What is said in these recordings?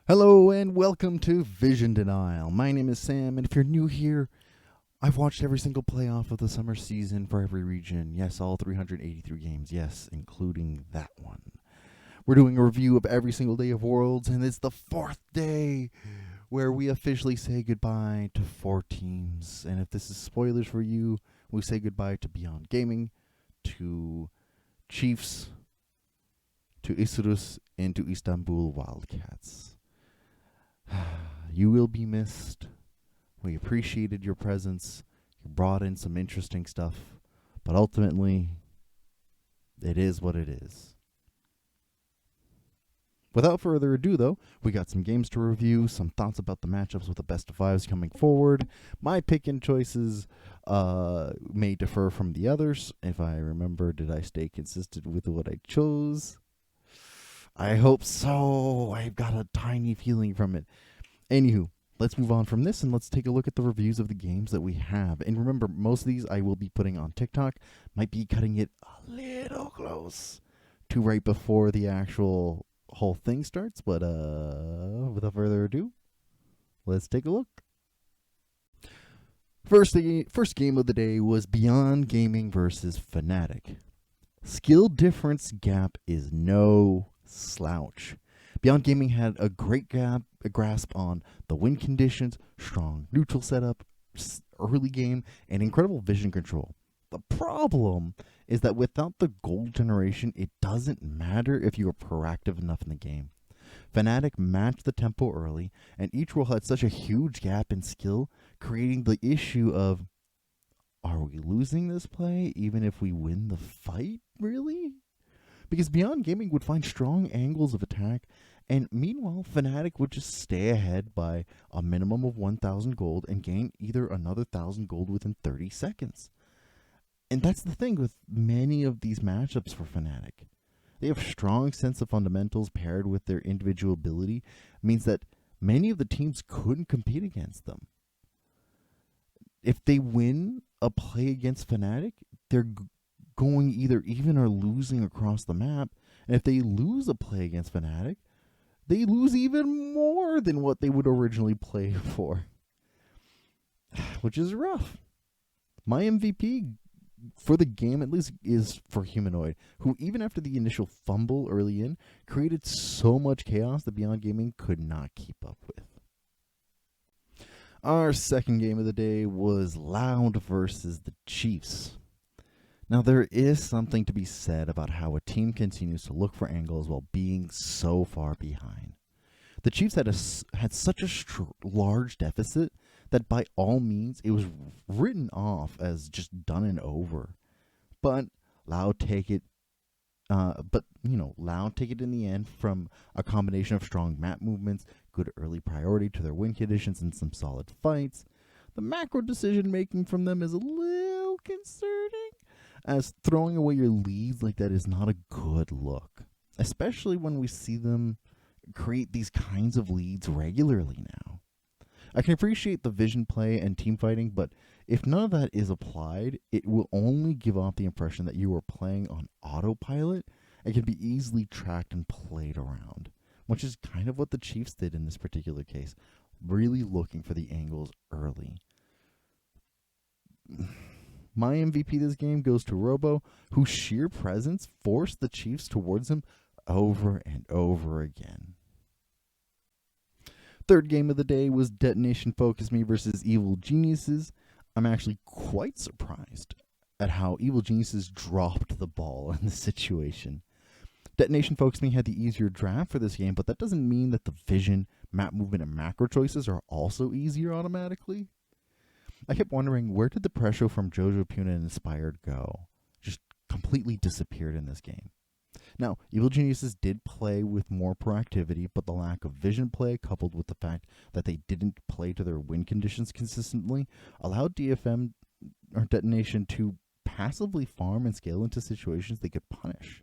Hello and welcome to Vision Denial. My name is Sam, and if you're new here, I've watched every single playoff of the summer season for every region. Yes, all 383 games. Yes, including that one. We're doing a review of every single day of Worlds, and it's the fourth day where we officially say goodbye to 4 teams. And if this is spoilers for you, we say goodbye to Beyond Gaming, to Chiefs, to Isurus, and to Istanbul Wildcats. You will be missed. We appreciated your presence. You brought in some interesting stuff. But ultimately, it is what it is. Without further ado, though, we got some games to review, some thoughts about the matchups with the best of fives coming forward. My pick and choices may differ from the others. If I remember, did I stay consistent with what I chose? I hope so. I've got a tiny feeling from it. Anywho, let's move on from this and let's take a look at the reviews of the games that we have. And remember, most of these I will be putting on TikTok. Might be cutting it a little close to right before the actual whole thing starts. But without further ado, let's take a look. First game of the day was Beyond Gaming versus Fnatic. Skill difference gap is no slouch. Beyond Gaming had a great grasp on the win conditions, strong neutral setup, early game, and incredible vision control. The problem is that without the gold generation, it doesn't matter if you are proactive enough in the game. Fnatic matched the tempo early, and each role had such a huge gap in skill, creating the issue of, are we losing this play even if we win the fight, really? Because Beyond Gaming would find strong angles of attack, and meanwhile, Fnatic would just stay ahead by a minimum of 1,000 gold and gain either another 1,000 gold within 30 seconds. And that's the thing with many of these matchups for Fnatic. They have strong sense of fundamentals paired with their individual ability, means that many of the teams couldn't compete against them. If they win a play against Fnatic, they're going either even or losing across the map. And if they lose a play against Fnatic, they lose even more than what they would originally play for. Which is rough. My MVP for the game, at least, is for Humanoid, who even after the initial fumble early in, created so much chaos that Beyond Gaming could not keep up with. Our second game of the day was Loud versus the Chiefs. Now, there is something to be said about how a team continues to look for angles while being so far behind. The Chiefs had such a large deficit that by all means it was written off as just done and over. But Loud take it in the end from a combination of strong map movements, good early priority to their win conditions, and some solid fights. The macro decision making from them is a little concerning, as throwing away your leads like that is not a good look, especially when we see them create these kinds of leads regularly now. I can appreciate the vision play and team fighting, but if none of that is applied, it will only give off the impression that you are playing on autopilot and can be easily tracked and played around, which is kind of what the Chiefs did in this particular case, really looking for the angles early. My MVP this game goes to Robo, whose sheer presence forced the Chiefs towards him over and over again. Third game of the day was Detonation Focus Me versus Evil Geniuses. I'm actually quite surprised at how Evil Geniuses dropped the ball in this situation. Detonation Focus Me had the easier draft for this game, but that doesn't mean that the vision, map movement, and macro choices are also easier automatically. I kept wondering, where did the pressure from Jojo Puna and Inspired go? Just completely disappeared in this game. Now, Evil Geniuses did play with more proactivity, but the lack of vision play, coupled with the fact that they didn't play to their win conditions consistently, allowed DFM or Detonation to passively farm and scale into situations they could punish.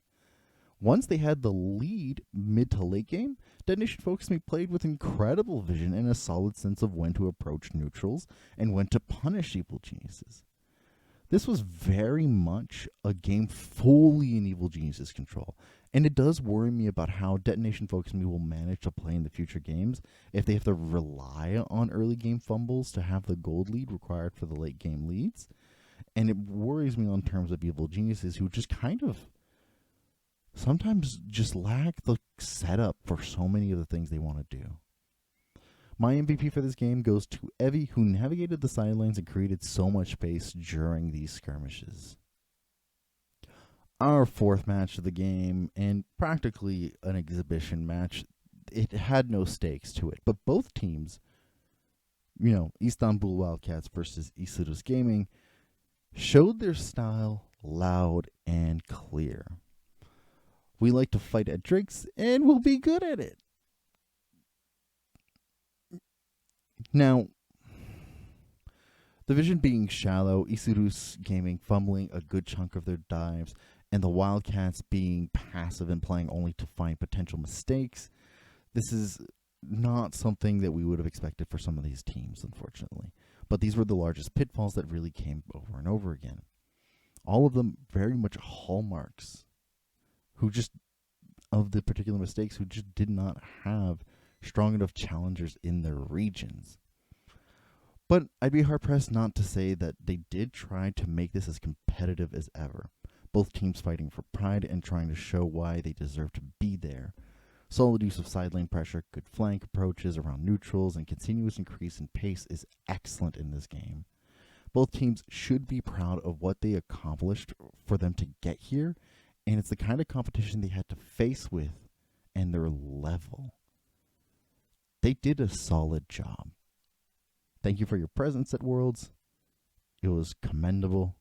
Once they had the lead mid to late game, Detonation Focus Me played with incredible vision and a solid sense of when to approach neutrals and when to punish Evil Geniuses. This was very much a game fully in Evil Geniuses' control, and it does worry me about how Detonation Focus Me will manage to play in the future games if they have to rely on early game fumbles to have the gold lead required for the late game leads. And it worries me on terms of Evil Geniuses, who just kind of sometimes just lack the setup for so many of the things they want to do. My MVP for this game goes to Evie, who navigated the sidelines and created so much space during these skirmishes. Our fourth match of the game, and practically an exhibition match, it had no stakes to it, but both teams, Istanbul Wildcats versus Isurus Gaming, showed their style loud and clear. We like to fight at drinks, and we'll be good at it. Now, the vision being shallow, Isurus Gaming fumbling a good chunk of their dives, and the Wildcats being passive and playing only to find potential mistakes, this is not something that we would have expected for some of these teams, unfortunately. But these were the largest pitfalls that really came over and over again. All of them very much hallmarks of the particular mistakes, who just did not have strong enough challengers in their regions. But I'd be hard-pressed not to say that they did try to make this as competitive as ever. Both teams fighting for pride and trying to show why they deserve to be there. Solid use of side lane pressure, good flank approaches around neutrals, and continuous increase in pace is excellent in this game. Both teams should be proud of what they accomplished for them to get here, and it's the kind of competition they had to face with and their level. They did a solid job. Thank you for your presence at Worlds. It was commendable.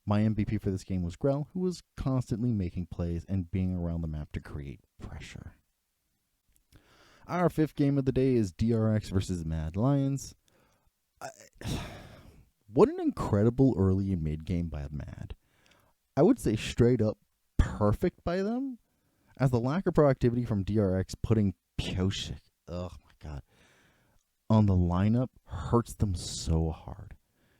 My MVP for this game was Grell, who was constantly making plays and being around the map to create pressure. Our fifth game of the day is DRX versus Mad Lions. What an incredible early and mid game by Mad. I would say straight up perfect by them, as the lack of proactivity from DRX putting Pioshik, on the lineup hurts them so hard.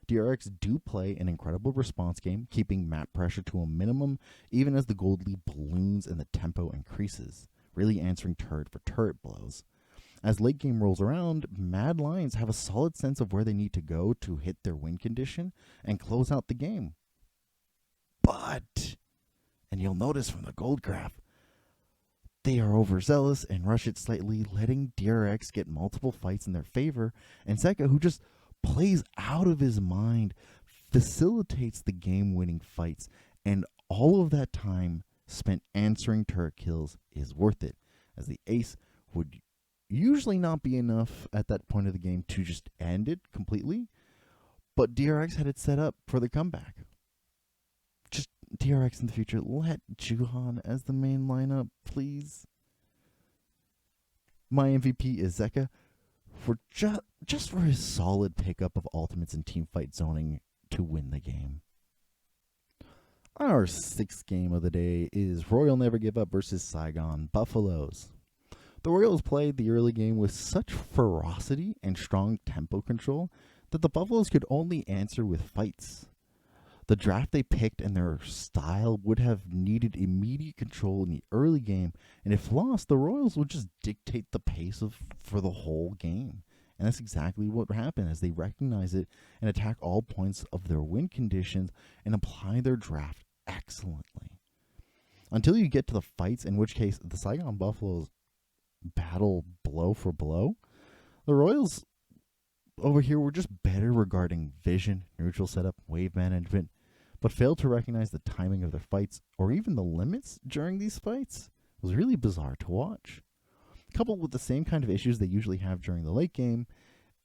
DRX do play an incredible response game, keeping map pressure to a minimum, even as the gold lead balloons and the tempo increases, really answering turret for turret blows. As late game rolls around, Mad Lions have a solid sense of where they need to go to hit their win condition and close out the game. But, and you'll notice from the gold graph, they are overzealous and rush it slightly, letting DRX get multiple fights in their favor, and Seka, who just plays out of his mind, facilitates the game-winning fights, and all of that time spent answering turret kills is worth it, as the ace would usually not be enough at that point of the game to just end it completely, but DRX had it set up for the comeback. Just DRX in the future, let Juhan as the main lineup, please. My MVP is Zeka for just for his solid pickup of ultimates and teamfight zoning to win the game. Our sixth game of the day is Royal Never Give Up versus Saigon Buffaloes. The Royals played the early game with such ferocity and strong tempo control that the Buffaloes could only answer with fights. The draft they picked and their style would have needed immediate control in the early game, and if lost, the Royals would just dictate the pace for the whole game. And that's exactly what happened, as they recognize it and attack all points of their win conditions and apply their draft excellently. Until you get to the fights, in which case the Saigon Buffaloes battle blow for blow, the Royals over here were just better regarding vision, neutral setup, wave management, but failed to recognize the timing of their fights or even the limits during these fights. It was really bizarre to watch. Coupled with the same kind of issues they usually have during the late game,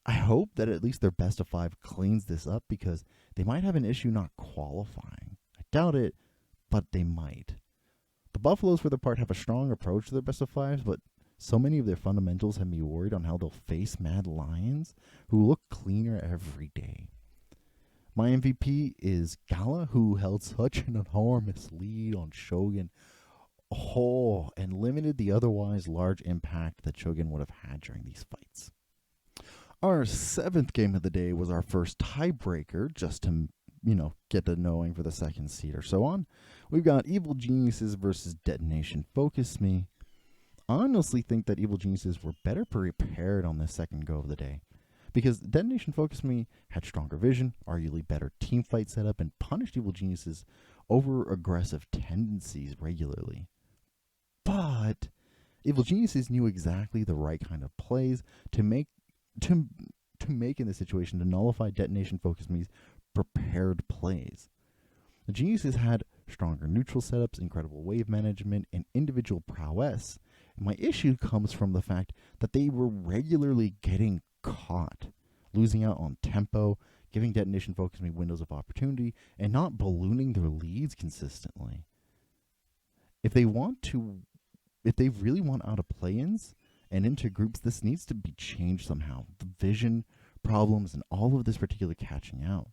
I hope that at least their best of five cleans this up, because they might have an issue not qualifying. I doubt it, but they might. The Buffaloes, for their part, have a strong approach to their best of fives, but so many of their fundamentals have me worried on how they'll face Mad Lions, who look cleaner every day. My MVP is Gala, who held such an enormous lead on Shogun and limited the otherwise large impact that Shogun would have had during these fights. Our 7th game of the day was our first tiebreaker, just to, get the knowing for the second seed or so on. We've got Evil Geniuses versus Detonation Focus Me. I honestly think that Evil Geniuses were better prepared on this second go of the day, because Detonation Focus Me had stronger vision, arguably better team fight setup, and punished Evil Geniuses over aggressive tendencies regularly. But Evil Geniuses knew exactly the right kind of plays to make in this situation to nullify Detonation Focus Me's prepared plays. The Geniuses had stronger neutral setups, incredible wave management, and individual prowess. And my issue comes from the fact that they were regularly getting caught, losing out on tempo, giving Detonation Focus Me windows of opportunity, and not ballooning their leads consistently. If they really want out of play-ins and into groups, this needs to be changed somehow. The vision problems and all of this particular catching out.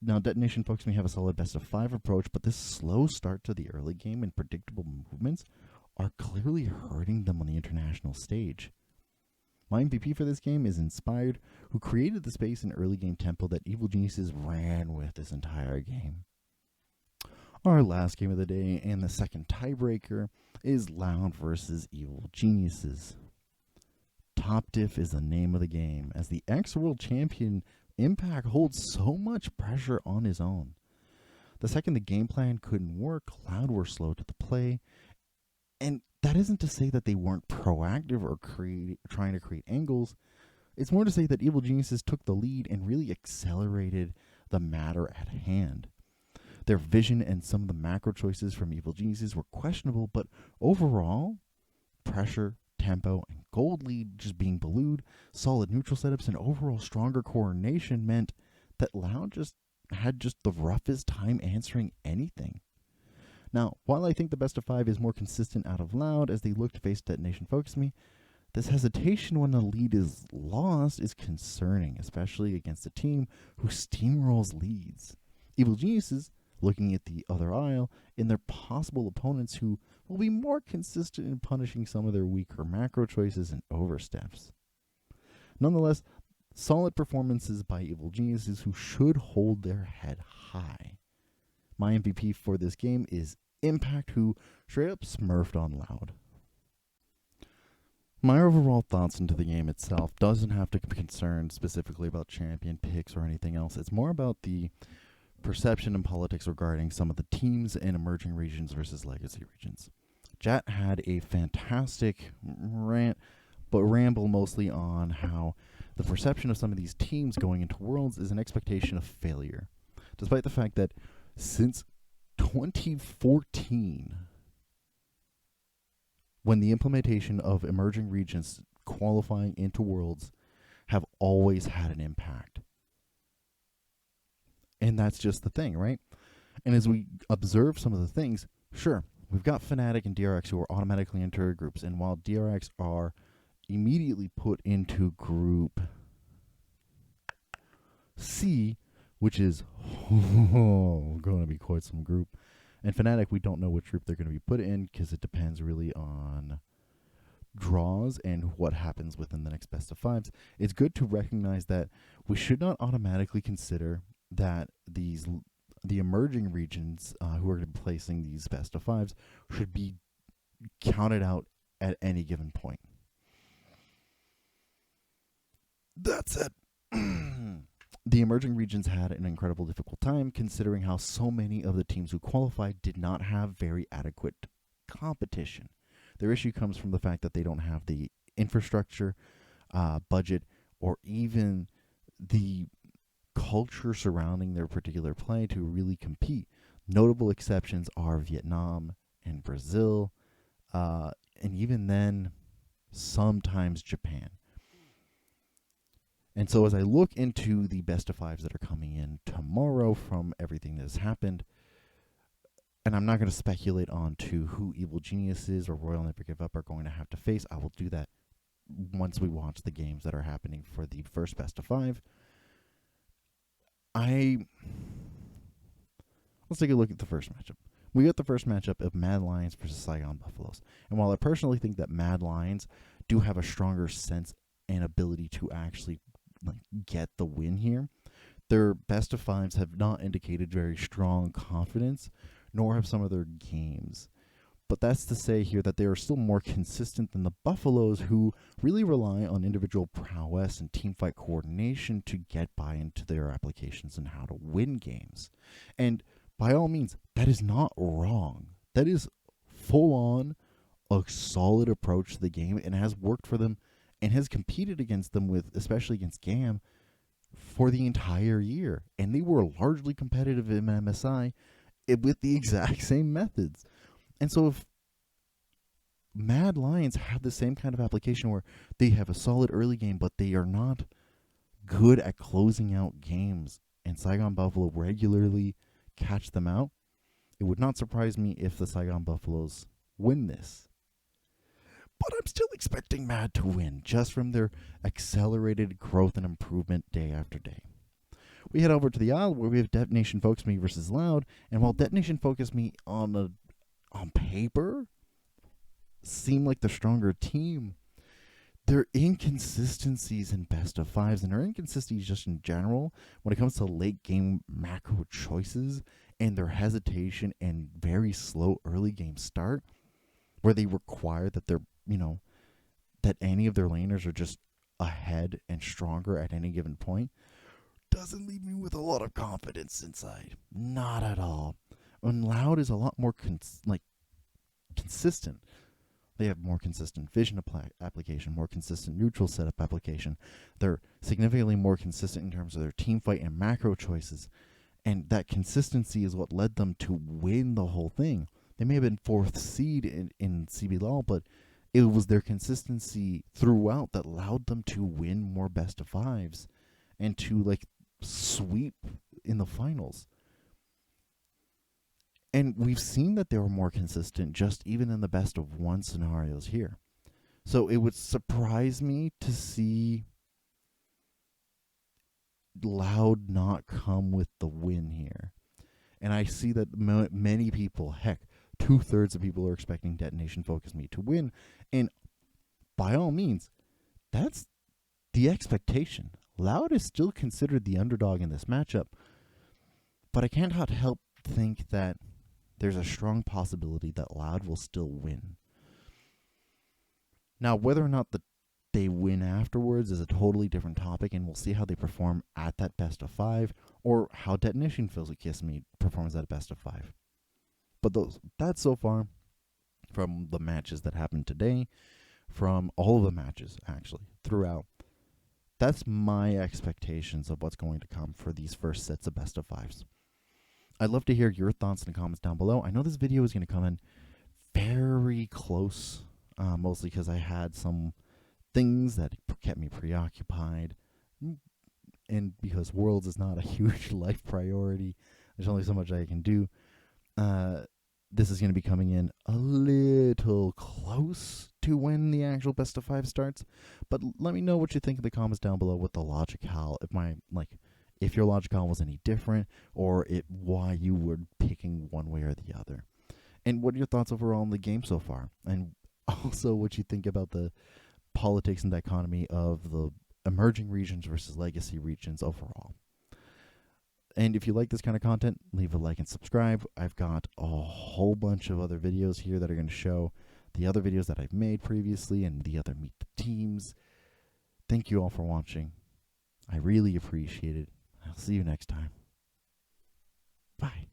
Now, Detonation Focus Me have a solid best of 5 approach, but this slow start to the early game and predictable movements are clearly hurting them on the international stage. My MVP for this game is Inspired, who created the space and early game tempo that Evil Geniuses ran with this entire game. Our last game of the day and the second tiebreaker is Loud versus Evil Geniuses. Top Diff is the name of the game, as the ex-world champion Impact holds so much pressure on his own. The second the game plan couldn't work, Loud were slow to the play, and that isn't to say that they weren't proactive or trying to create angles. It's more to say that Evil Geniuses took the lead and really accelerated the matter at hand. Their vision and some of the macro choices from Evil Geniuses were questionable, but overall, pressure, tempo, and gold lead just being ballooed, solid neutral setups, and overall stronger coordination meant that Loud had the roughest time answering anything. Now, while I think the best of 5 is more consistent out of Loud as they look to face Detonation Focus Me, this hesitation when the lead is lost is concerning, especially against a team who steamrolls leads. Evil Geniuses, looking at the other aisle, in their possible opponents who will be more consistent in punishing some of their weaker macro choices and oversteps. Nonetheless, solid performances by Evil Geniuses who should hold their head high. My MVP for this game is Impact, who straight up smurfed on Loud. My overall thoughts into the game itself doesn't have to be concerned specifically about champion picks or anything else. It's more about the perception and politics regarding some of the teams in emerging regions versus legacy regions. Jat had a fantastic rant, but ramble mostly on how the perception of some of these teams going into Worlds is an expectation of failure, despite the fact that since 2014, when the implementation of emerging regions qualifying into Worlds have always had an impact. And that's just the thing, right? And as we observe some of the things, sure, we've got Fnatic and DRX who are automatically into groups, and while DRX are immediately put into Group C, which is going to be quite some group, and Fnatic, we don't know which group they're going to be put in because it depends really on draws and what happens within the next best of 5s. It's good to recognize that we should not automatically consider that the emerging regions who are going to be placing these best of 5s should be counted out at any given point. That's it. The emerging regions had an incredible difficult time considering how so many of the teams who qualified did not have very adequate competition. Their issue comes from the fact that they don't have the infrastructure, budget, or even the culture surrounding their particular play to really compete. Notable exceptions are Vietnam and Brazil, and even then, sometimes Japan. And so as I look into the best of 5s that are coming in tomorrow from everything that has happened, and I'm not going to speculate on to who Evil Geniuses or Royal Never Give Up are going to have to face. I will do that once we watch the games that are happening for the first best of 5. Let's take a look at the first matchup. We got the first matchup of Mad Lions versus Saigon Buffaloes. And while I personally think that Mad Lions do have a stronger sense and ability to actually get the win here, their best of fives have not indicated very strong confidence, nor have some of their games. But that's to say here that they are still more consistent than the Buffaloes, who really rely on individual prowess and teamfight coordination to get by into their applications and how to win games. And by all means, that is not wrong. That is full on a solid approach to the game and has worked for them and has competed against them with, especially against GAM, for the entire year. And they were largely competitive in MSI with the exact same methods. And so if Mad Lions have the same kind of application where they have a solid early game, but they are not good at closing out games, and Saigon Buffalo regularly catch them out, it would not surprise me if the Saigon Buffaloes win this. But I'm still expecting Mad to win, just from their accelerated growth and improvement day after day. We head over to the aisle where we have Detonation Focus Me versus Loud, and while Detonation Focus Me on paper seem like the stronger team, their inconsistencies in best of fives and their inconsistencies just in general when it comes to late game macro choices and their hesitation and very slow early game start, where they require that they're that any of their laners are just ahead and stronger at any given point, doesn't leave me with a lot of confidence inside. Not at all. And Loud is a lot more consistent. They have more consistent vision application, more consistent neutral setup application. They're significantly more consistent in terms of their team fight and macro choices. And that consistency is what led them to win the whole thing. They may have been 4th seed in CBLOL, but it was their consistency throughout that allowed them to win more best of fives and to sweep in the finals. And we've seen that they were more consistent just even in the best of one scenarios here. So it would surprise me to see Loud not come with the win here. And I see that many people, heck, 2/3 of people are expecting Detonation Focus Me to win. And by all means, that's the expectation. Loud is still considered the underdog in this matchup. But I can't help think that there's a strong possibility that Loud will still win. Now, whether or not they win afterwards is a totally different topic, and we'll see how they perform at that best of 5, or how Detonation Focus Me performs at a best of 5. But that's so far from the matches that happened today, from all of the matches, actually, throughout. That's my expectations of what's going to come for these first sets of best of 5s. I'd love to hear your thoughts in the comments down below. I know this video is going to come in very close, mostly because I had some things that kept me preoccupied, and because Worlds is not a huge life priority. There's only so much I can do. This is going to be coming in a little close to when the actual best of 5 starts. But let me know what you think in the comments down below with the logicale. If your logicale was any different, or why you were picking one way or the other. And what are your thoughts overall on the game so far? And also what you think about the politics and dichotomy of the emerging regions versus legacy regions overall. And if you like this kind of content, leave a like and subscribe. I've got a whole bunch of other videos here that are going to show the other videos that I've made previously and the other Meet the Teams. Thank you all for watching. I really appreciate it. I'll see you next time. Bye.